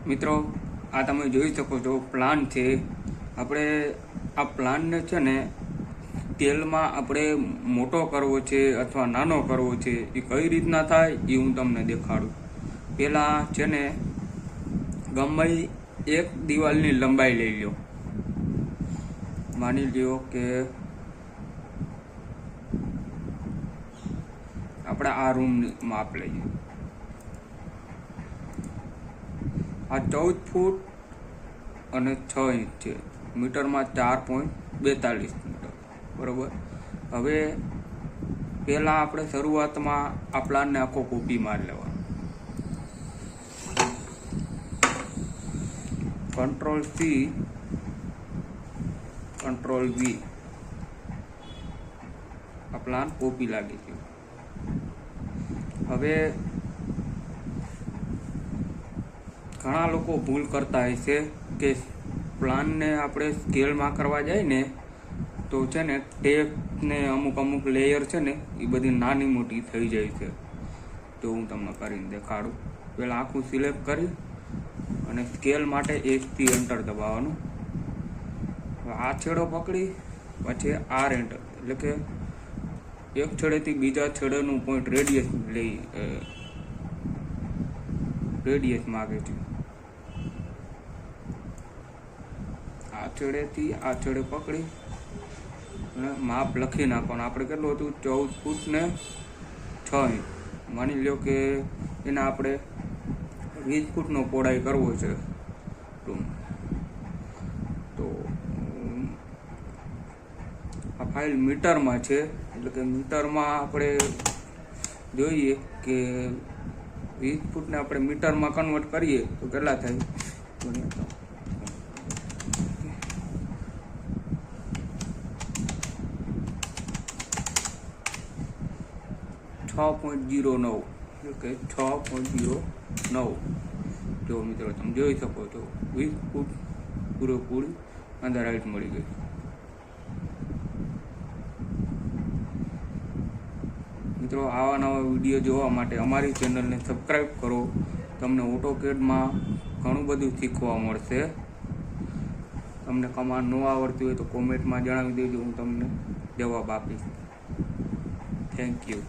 મિત્રો આ તમે જોઈ શકો છો પ્લાન છે। આપણે આ પ્લાનને છે ને તેલમાં આપણે મોટો કરવો છે અથવા નાનો કરવો છે એ કઈ રીતના થાય એ હું તમને દેખાડું। પહેલાં છે ને ગમે એક દિવાલની લંબાઈ લઈ લો। માની લ્યો કે આપણે આ રૂમની માપ લઈએ। આ 14 ફૂટ અને 6 ઇંચ છે, મીટરમાં 4.42 મીટર બરોબર। હવે પહેલાં આપણે શરૂઆતમાં આ પ્લાનને આખો કોપી મારી લેવાનો। Ctrl+C Ctrl+V આ પ્લાન કોપી લાગી ગયો। હવે ઘણા લોકો ભૂલ કરતા હોય છે કે પ્લાનને આપણે સ્કેલમાં કરવા જાય ને તો છે ને ટેપ ને અમુક લેયર છે ને એ બધી નાની મોટી થઈ જાય છે। તો હું તમને કરીને દેખાડું। પહેલાં આખું સિલેક્ટ કરી અને સ્કેલ માટે S થી એન્ટર દબાવવાનું। આ છેડો પકડી પછી R એન્ટર, એટલે કે એક છેડેથી બીજા છેડેનું પોઈન્ટ રેડિયસ માગે છે। આ છેડેથી આ છેડે પકડી અને માપ લખી નાખવાનું। આપણે કેટલું હતું 14 ફૂટ ને 6 ઇંચ। માની લો કે એને આપણે 20 ફૂટનો પહોળાઈ કરવો છે રૂમ। તો આ ફાઇલ મીટરમાં છે, એટલે કે મીટરમાં આપણે જોઈએ કે 20 ફૂટને આપણે મીટરમાં કન્વર્ટ કરીએ તો કેટલા થાય? 6.09, એટલે કે 6.09। જો મિત્રો તમે જોઈ શકો છો 20 ફૂટ પૂરેપૂરી અંદર હાઈટ મળી ગઈ। મિત્રો આવા નવા વિડીયો જોવા માટે અમારી ચેનલને સબસ્ક્રાઈબ કરો। તમને ઓટોકેડમાં ઘણું બધું શીખવા મળશે। તમને કમાન્ડ ન આવડતી હોય તો કોમેન્ટમાં જણાવી દેજો, હું તમને જવાબ આપીશ। Thank you.